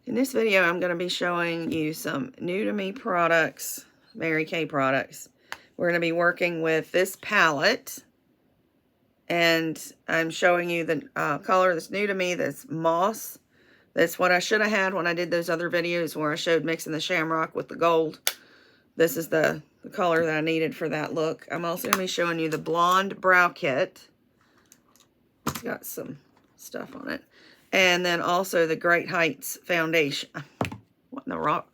In this video, I'm going to be showing you some new to me products, Mary Kay products. We're going to be working with this palette, and I'm showing you the color that's new to me, that's moss. That's what I should have had when I did those other videos where I showed mixing the shamrock with the gold. This is the color that I needed for that look. I'm also going to be showing you the blonde brow kit. It's got some stuff on it. And then also the Great Heights foundation. What in the rock?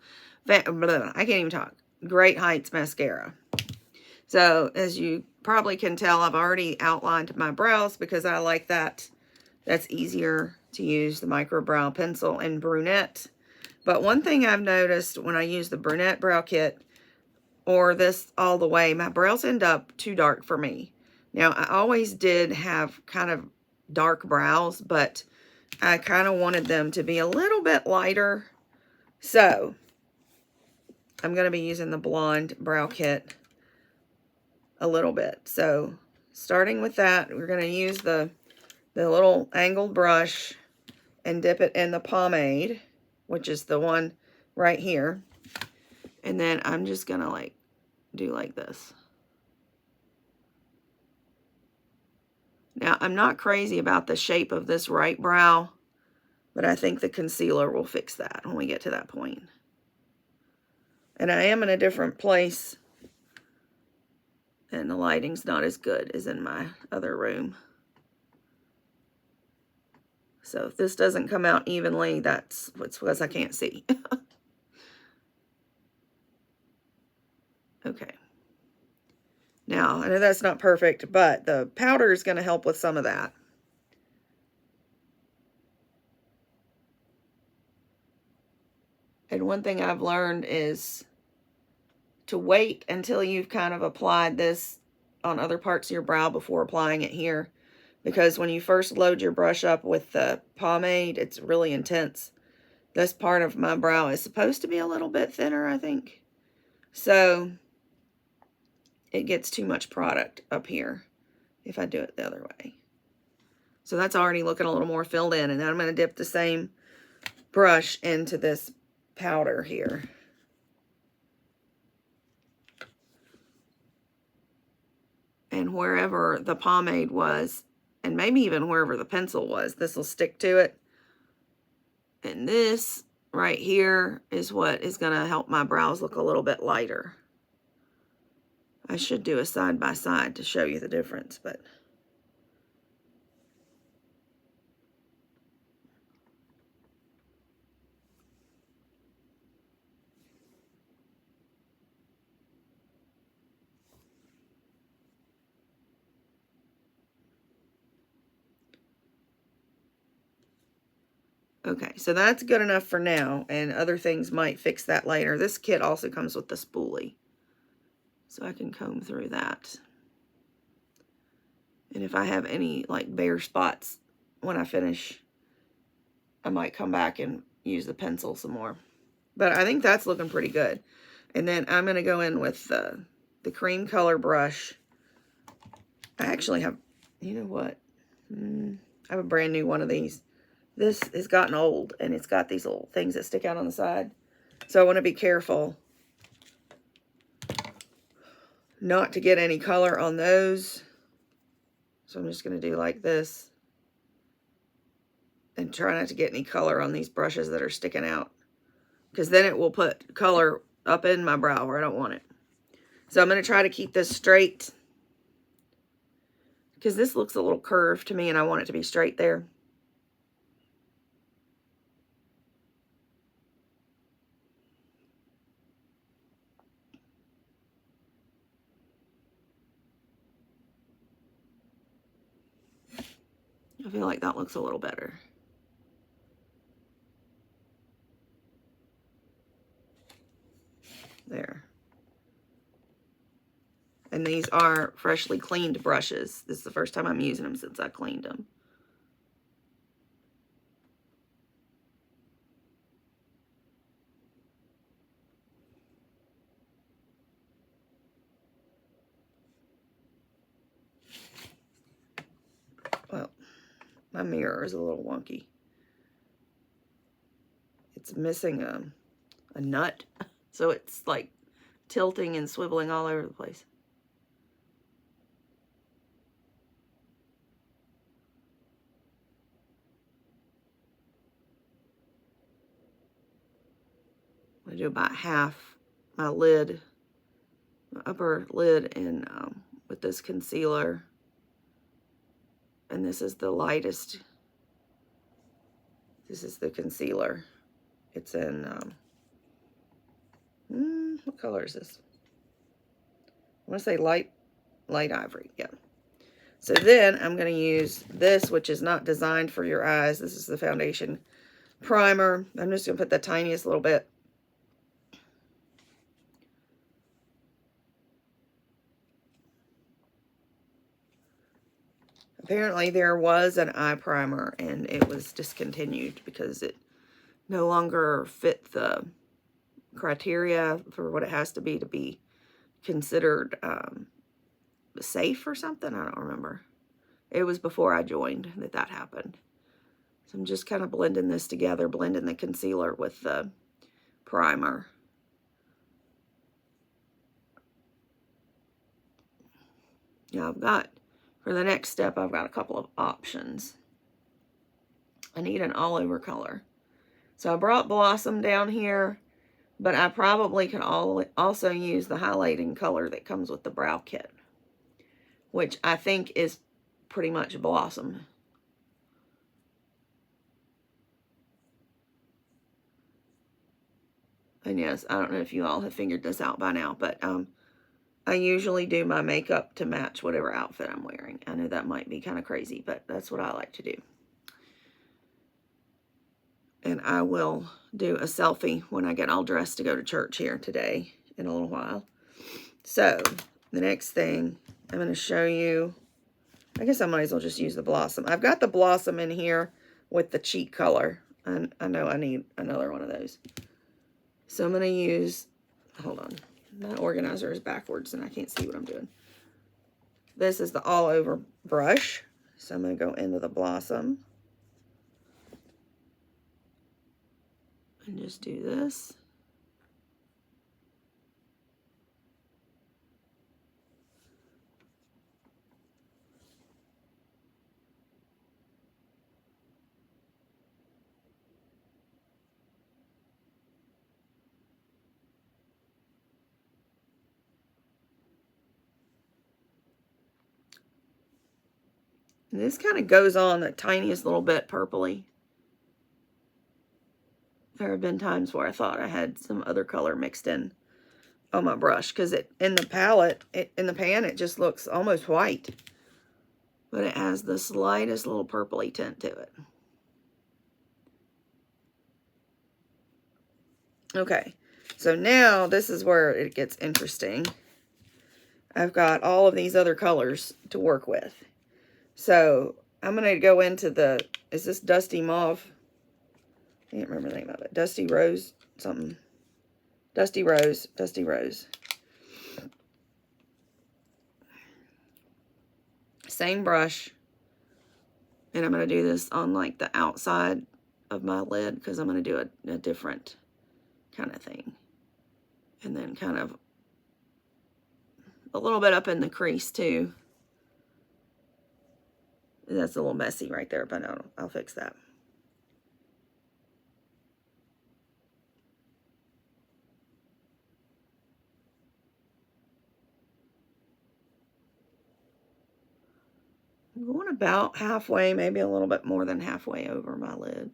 I can't even talk. Great Heights mascara. So as you probably can tell, I've already outlined my brows because I like that. That's easier to use, the micro brow pencil in brunette. But one thing I've noticed when I use the brunette brow kit or this all the way, my brows end up too dark for me. Now, I always did have kind of dark brows, but I kind of wanted them to be a little bit lighter. So I'm going to be using the blonde brow kit a little bit. So starting with that, we're going to use the little angled brush and dip it in the pomade, which is the one right here. And then I'm just going to do like this. Now, I'm not crazy about the shape of this right brow, but I think the concealer will fix that when we get to that point. And I am in a different place, and the lighting's not as good as in my other room. So if this doesn't come out evenly, that's because I can't see. Okay. Now, I know that's not perfect, but the powder is going to help with some of that. And one thing I've learned is to wait until you've kind of applied this on other parts of your brow before applying it here. Because when you first load your brush up with the pomade, it's really intense. This part of my brow is supposed to be a little bit thinner, I think. So it gets too much product up here if I do it the other way. So that's already looking a little more filled in. And then I'm going to dip the same brush into this powder here. And wherever the pomade was, and maybe even wherever the pencil was, this will stick to it. And this right here is what is going to help my brows look a little bit lighter. I should do a side by side to show you the difference, but okay, so that's good enough for now, and other things might fix that later. This kit also comes with the spoolie, so I can comb through that. And if I have any bare spots when I finish, I might come back and use the pencil some more. But I think that's looking pretty good. And then I'm going to go in with the cream color brush. I actually have, you know what? I have a brand new one of these. This has gotten old, and it's got these little things that stick out on the side. So I want to be careful not to get any color on those. So I'm just going to do like this. And try not to get any color on these brushes that are sticking out. Because then it will put color up in my brow where I don't want it. So I'm going to try to keep this straight. Because this looks a little curved to me, and I want it to be straight there. I feel like that looks a little better. There. And these are freshly cleaned brushes. This is the first time I'm using them since I cleaned them. Well, my mirror is a little wonky. it's missing a nut. So it's like tilting and swiveling all over the place. I do about half my lid, my upper lid, in with this concealer. And this is the lightest. This is the concealer. It's in, what color is this? I want to say light ivory. Yeah. So then I'm going to use this, which is not designed for your eyes. This is the foundation primer. I'm just going to put the tiniest little bit. Apparently there was an eye primer and it was discontinued because it no longer fit the criteria for what it has to be considered safe or something. I don't remember. It was before I joined that happened. So I'm just kind of blending this together, blending the concealer with the primer. Now for the next step, I've got a couple of options. I need an all over color. So I brought Blossom down here, but I probably could also use the highlighting color that comes with the brow kit, which I think is pretty much Blossom. And yes, I don't know if you all have figured this out by now, but I usually do my makeup to match whatever outfit I'm wearing. I know that might be kind of crazy, but that's what I like to do. And I will do a selfie when I get all dressed to go to church here today in a little while. So the next thing I'm going to show you, I guess I might as well just use the Blossom. I've got the Blossom in here with the cheek color. And I know I need another one of those. So I'm going to use, hold on, my organizer is backwards and I can't see what I'm doing. This is the all over brush. So I'm going to go into the Blossom. And just do this. And this kind of goes on the tiniest little bit purpley. There have been times where I thought I had some other color mixed in on my brush, because in the palette, in the pan, it just looks almost white. But it has the slightest little purpley tint to it. Okay, so now this is where it gets interesting. I've got all of these other colors to work with. So I'm going to go into the, is this Dusty Mauve? I can't remember the name of it. Dusty Rose something. Dusty Rose. Dusty Rose. Same brush. And I'm going to do this on like the outside of my lid, because I'm going to do a different kind of thing. And then kind of a little bit up in the crease too. That's a little messy right there, but I'll fix that. I'm going about halfway, maybe a little bit more than halfway over my lid.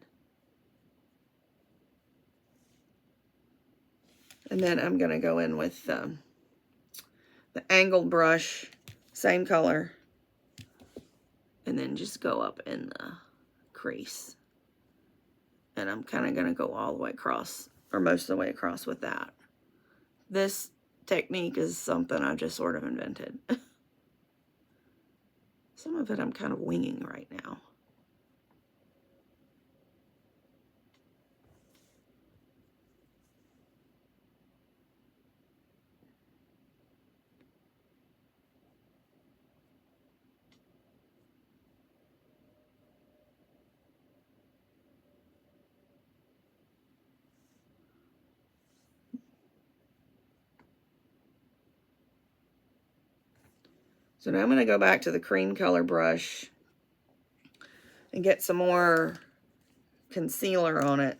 And then I'm going to go in with the angled brush, same color, and then just go up in the crease. And I'm kind of going to go all the way across, or most of the way across with that. This technique is something I just sort of invented. Some of it I'm kind of winging right now. So now I'm going to go back to the cream color brush and get some more concealer on it.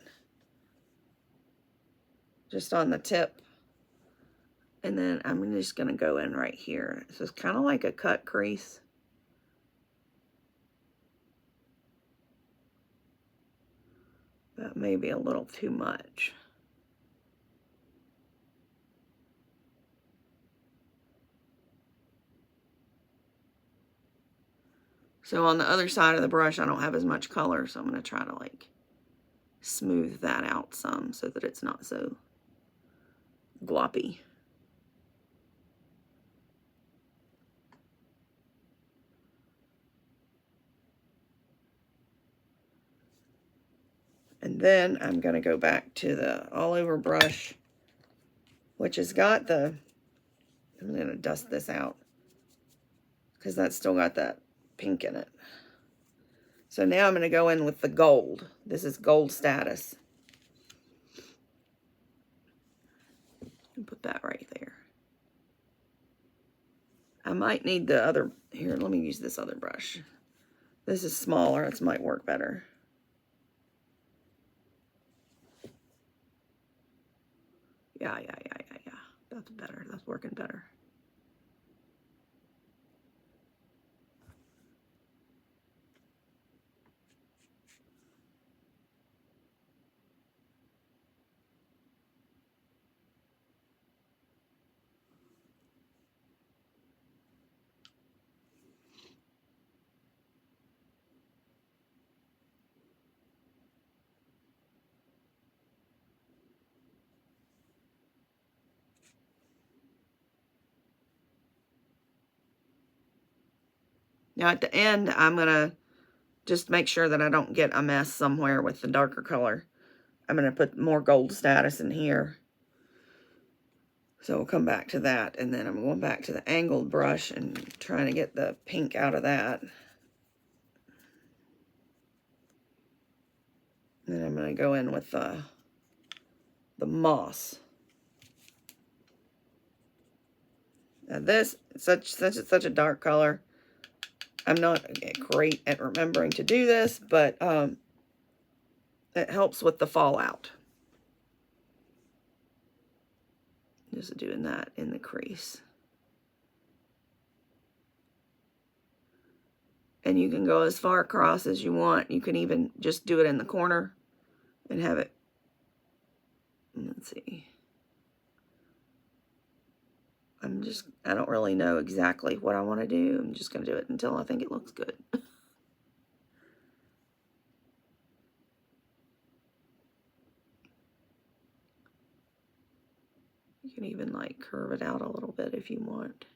Just on the tip. And then I'm just going to go in right here. So it's kind of like a cut crease. That may be a little too much. So on the other side of the brush, I don't have as much color, so I'm going to try to like smooth that out some so that it's not so gloppy. And then I'm going to go back to the all over brush, which has got the, I'm going to dust this out because that's still got that pink in it. So now I'm going to go in with the gold. This is Gold Status. And put that right there. I might need the other, here, let me use this other brush. This is smaller, this might work better. Yeah. That's better, that's working better. Now at the end, I'm going to just make sure that I don't get a mess somewhere with the darker color. I'm going to put more Gold Status in here. So we'll come back to that. And then I'm going back to the angled brush and trying to get the pink out of that. And then I'm going to go in with the moss. Now this, such a dark color. I'm not great at remembering to do this, but it helps with the fallout. Just doing that in the crease. And you can go as far across as you want. You can even just do it in the corner and have it, let's see. I don't really know exactly what I want to do. I'm just going to do it until I think it looks good. You can even like curve it out a little bit if you want.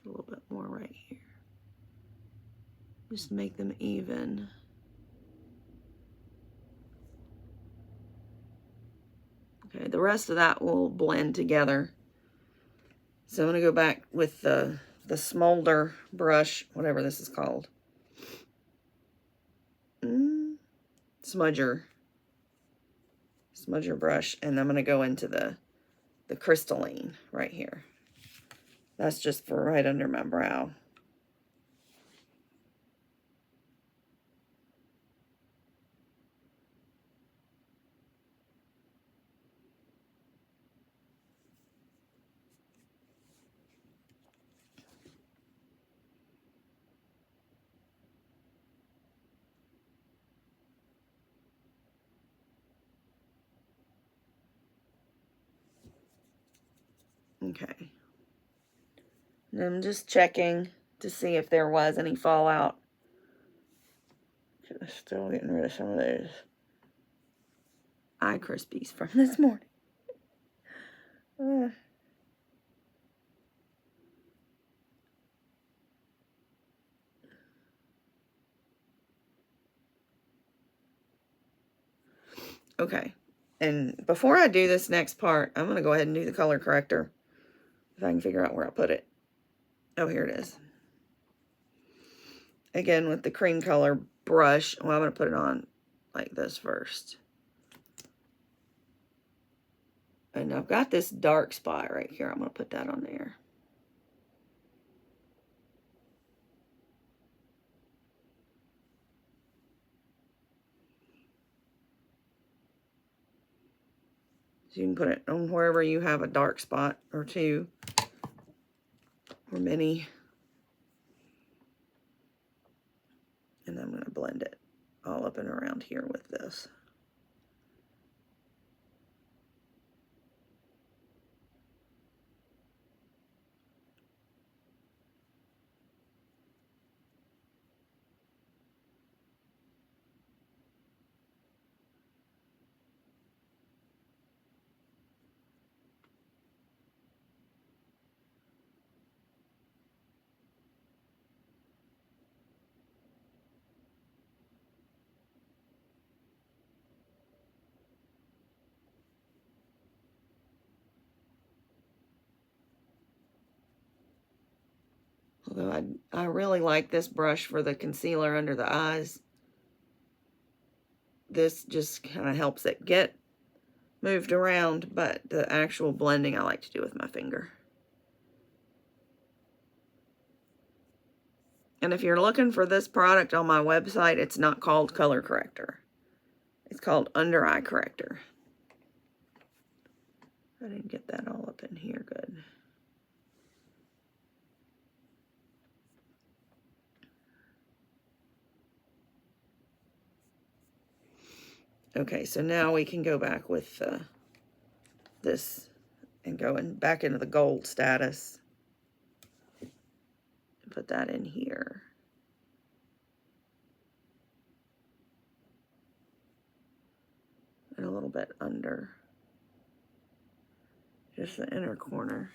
A little bit more right here. Just make them even. Okay, the rest of that will blend together. So I'm going to go back with the smolder brush, whatever this is called. Smudger brush, and I'm going to go into the crystalline right here. That's just for right under my brow. Okay. And I'm just checking to see if there was any fallout. Still getting rid of some of those. eye crispies from this morning. Okay, and before I do this next part, I'm going to go ahead and do the color corrector. If I can figure out where I put it. Oh, here it is. Again, with the cream color brush. Well, I'm going to put it on like this first. And I've got this dark spot right here. I'm going to put that on there. So you can put it on wherever you have a dark spot or two or many. And I'm going to blend it all up and around here with this. Although I really like this brush for the concealer under the eyes. This just kind of helps it get moved around, but the actual blending I like to do with my finger. And if you're looking for this product on my website, it's not called Color Corrector. It's called Under Eye Corrector. I didn't get that all up in here good. Okay, so now we can go back with this and go back into the gold status. Put that in here. And a little bit under. Just the inner corner.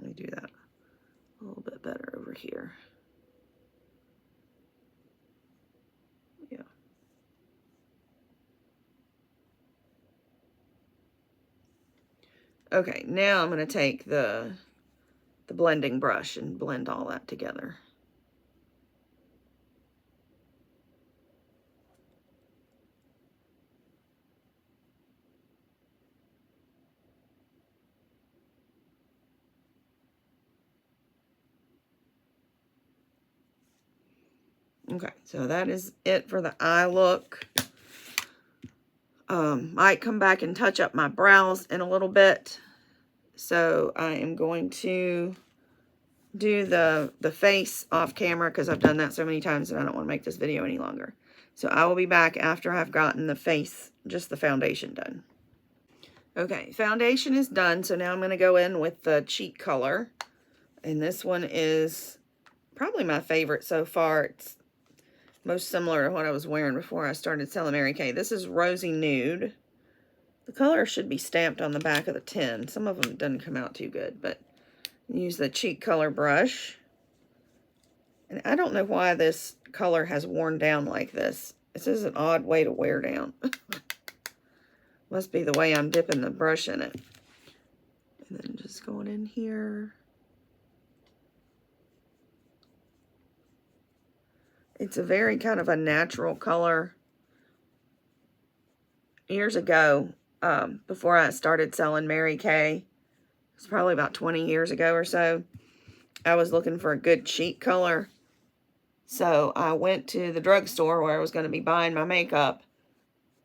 Let me do that a little bit better over here. Yeah. Okay, now I'm going to take the blending brush and blend all that together. Okay, so that is it for the eye look. Might come back and touch up my brows in a little bit. So I am going to do the face off camera because I've done that so many times and I don't want to make this video any longer. So I will be back after I've gotten the face, just the foundation done. Okay, foundation is done. So now I'm going to go in with the cheek color. And this one is probably my favorite so far. It's most similar to what I was wearing before I started selling Mary Kay. This is Rosy Nude. The color should be stamped on the back of the tin. Some of them doesn't come out too good, but use the cheek color brush. And I don't know why this color has worn down like this. This is an odd way to wear down. Must be the way I'm dipping the brush in it. And then just going in here. It's a very kind of a natural color. Years ago, before I started selling Mary Kay, it's probably about 20 years ago or so, I was looking for a good cheek color. So I went to the drugstore where I was going to be buying my makeup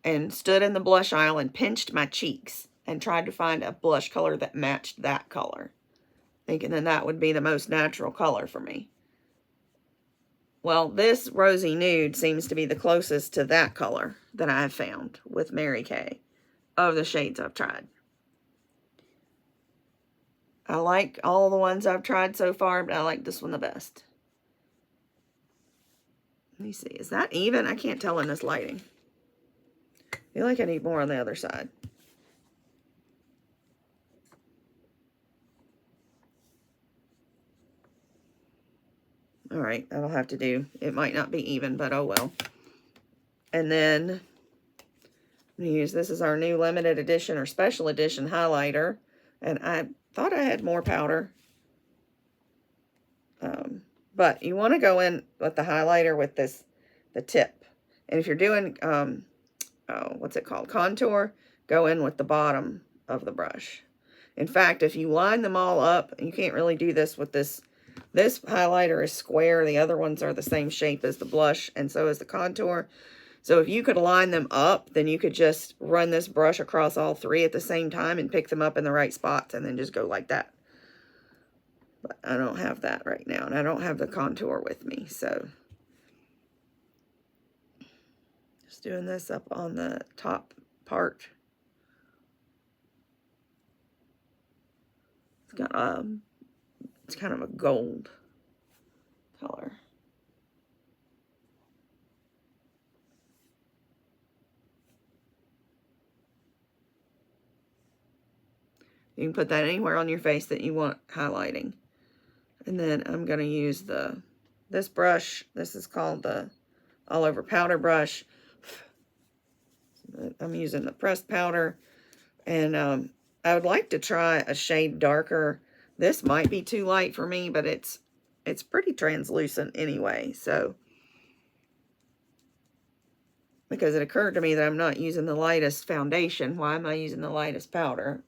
and stood in the blush aisle and pinched my cheeks and tried to find a blush color that matched that color, thinking that that would be the most natural color for me. Well, this Rosy Nude seems to be the closest to that color that I've found with Mary Kay. of the shades I've tried. I like all the ones I've tried so far, but I like this one the best. Let me see. Is that even? I can't tell in this lighting. I feel like I need more on the other side. All right, that'll have to do. It might not be even, but oh well. And then I'm going to use, this is our new limited edition or special edition highlighter. And I thought I had more powder. But you want to go in with the highlighter with this, the tip. And if you're doing, what's it called? Contour, go in with the bottom of the brush. In fact, if you line them all up, you can't really do this with this. This highlighter is square. The other ones are the same shape as the blush, and so is the contour. So if you could line them up, then you could just run this brush across all three at the same time and pick them up in the right spots and then just go like that. But I don't have that right now, and I don't have the contour with me, so just doing this up on the top part. It's got it's kind of a gold color. You can put that anywhere on your face that you want highlighting. And then I'm going to use this brush. This is called the All Over Powder brush. I'm using the pressed powder. And I would like to try a shade darker. This might be too light for me, but it's pretty translucent anyway. So, because it occurred to me that I'm not using the lightest foundation. Why am I using the lightest powder?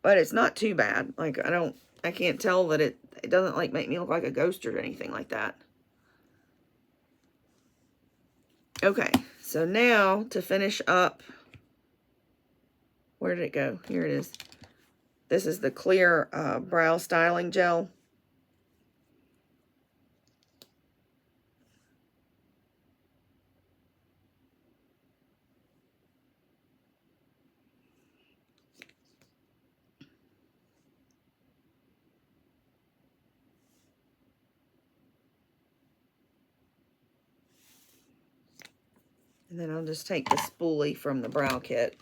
But it's not too bad. Like, I can't tell that it doesn't like make me look like a ghost or anything like that. Okay, so now to finish up, where did it go? Here it is. This is the clear brow styling gel. And then I'll just take the spoolie from the brow kit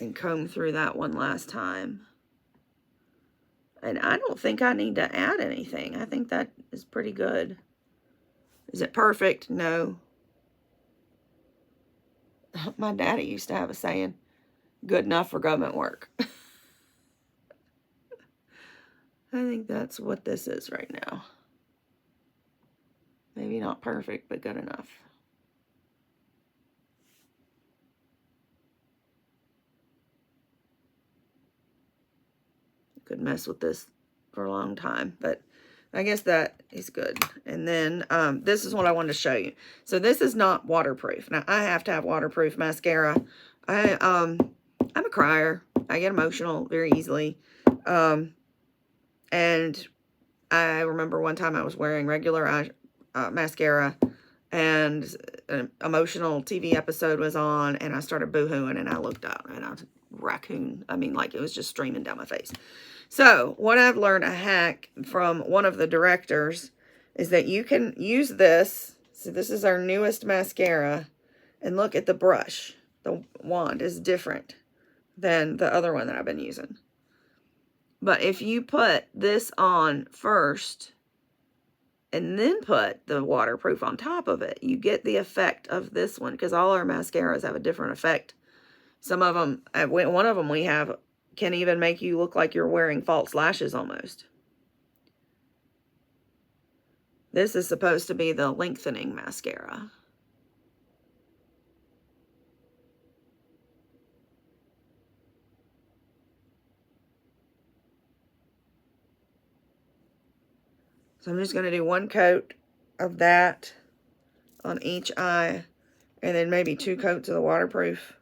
and comb through that one last time. And I don't think I need to add anything. I think that is pretty good. Is it perfect? No. My daddy used to have a saying, good enough for government work. I think that's what this is right now. Maybe not perfect, but good enough. Could mess with this for a long time, but I guess that is good. And then this is what I wanted to show you. So this is not waterproof. Now I have to have waterproof mascara. I'm a crier. I get emotional very easily. And I remember one time I was wearing regular mascara, and an emotional TV episode was on, and I started boohooing, and I looked up, and I was a raccoon. I mean, like, it was just streaming down my face. So what I've learned, a hack from one of the directors, is that you can use this. So this is our newest mascara, and look at the brush. The wand is different than the other one that I've been using. But if you put this on first and then put the waterproof on top of it, you get the effect of this one, because all our mascaras have a different effect. Some of them, one of them we have, can even make you look like you're wearing false lashes almost. This is supposed to be the lengthening mascara. So I'm just going to do one coat of that on each eye, and then maybe 2 coats of the waterproof.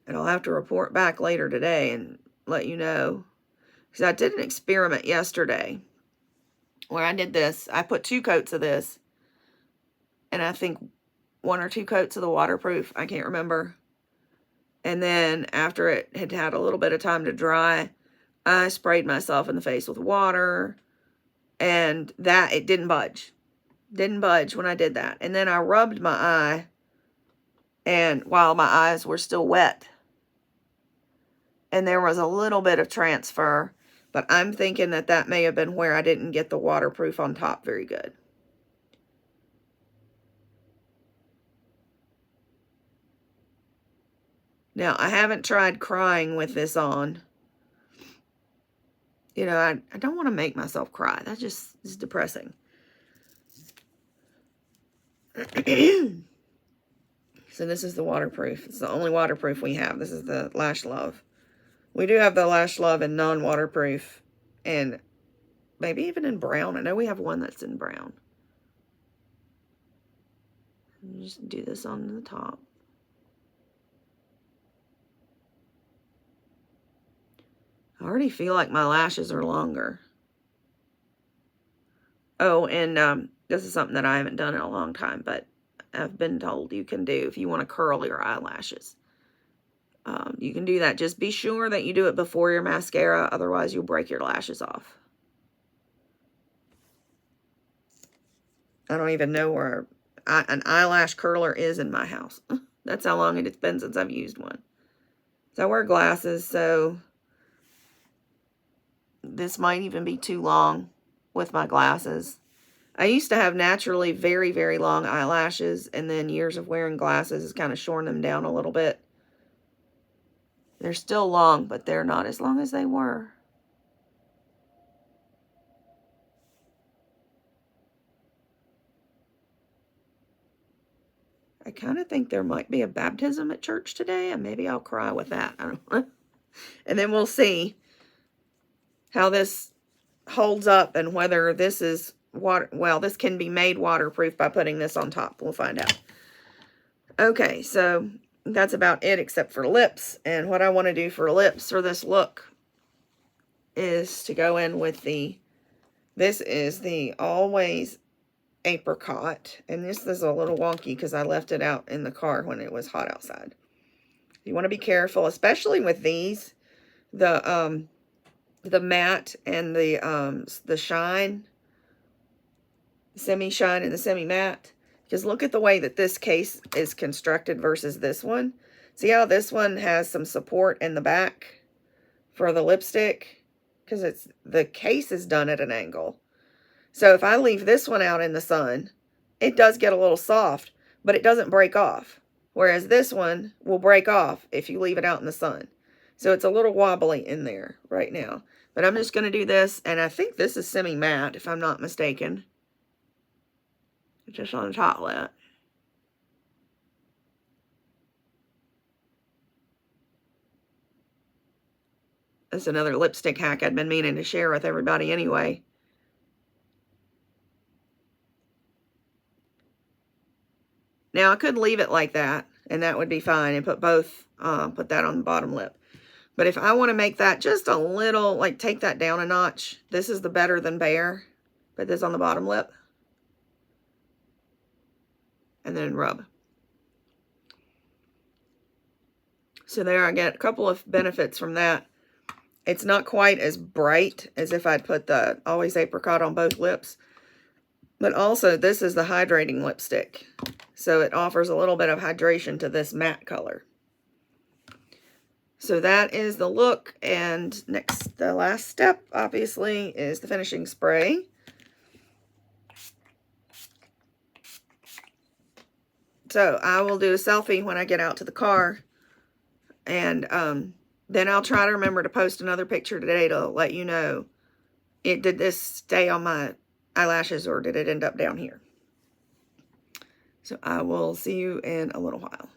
And I'll have to report back later today and let you know. Because I did an experiment yesterday where I did this. I put 2 coats of this, and I think 1 or 2 coats of the waterproof. I can't remember. And then after it had had a little bit of time to dry, I sprayed myself in the face with water, and that, it didn't budge. Didn't budge when I did that. And then I rubbed my eye, and while my eyes were still wet, and there was a little bit of transfer, but I'm thinking that that may have been where I didn't get the waterproof on top very good. Now, I haven't tried crying with this on. You know, I don't want to make myself cry. That just is depressing. So this is the waterproof. It's the only waterproof we have. This is the Lash Love. We do have the Lash Love in non-waterproof, and maybe even in brown. I know we have one that's in brown. Just do this on the top. I already feel like my lashes are longer. Oh, and this is something that I haven't done in a long time, but I've been told you can do if you want to curl your eyelashes. You can do that. Just be sure that you do it before your mascara, otherwise you'll break your lashes off. I don't even know where an eyelash curler is in my house. That's how long it's been since I've used one. So I wear glasses, so this might even be too long with my glasses. I used to have naturally very, very long eyelashes, and then years of wearing glasses has kind of shorn them down a little bit. They're still long, but they're not as long as they were. I kind of think there might be a baptism at church today, and maybe I'll cry with that. I don't know. And then we'll see how this holds up and whether this is water. Well, this can be made waterproof by putting this on top. We'll find out. Okay, so that's about it except for lips. And what I want to do for lips for this look is to go in with this is the Always Apricot. And this is a little wonky because I left it out in the car when it was hot outside. You want to be careful, especially with these, the matte and the shine, semi-shine and the semi-matte. Because look at the way that this case is constructed versus this one. See how this one has some support in the back for the lipstick? Because the case is done at an angle. So if I leave this one out in the sun, it does get a little soft, but it doesn't break off. Whereas this one will break off if you leave it out in the sun. So it's a little wobbly in there right now. But I'm just going to do this, and I think this is semi-matte, if I'm not mistaken. Just on the top lip. That's another lipstick hack I'd been meaning to share with everybody anyway. Now, I could leave it like that, and that would be fine, and put that on the bottom lip. But if I want to make that just a little, like take that down a notch, this is the Better Than Bare. Put this on the bottom lip. And then rub. So there, I get a couple of benefits from that. It's not quite as bright as if I'd put the Always Apricot on both lips. But also, this is the hydrating lipstick. So it offers a little bit of hydration to this matte color. So that is the look. And the last step, obviously, is the finishing spray. So I will do a selfie when I get out to the car. And then I'll try to remember to post another picture today to let you know, did this stay on my eyelashes or did it end up down here? So I will see you in a little while.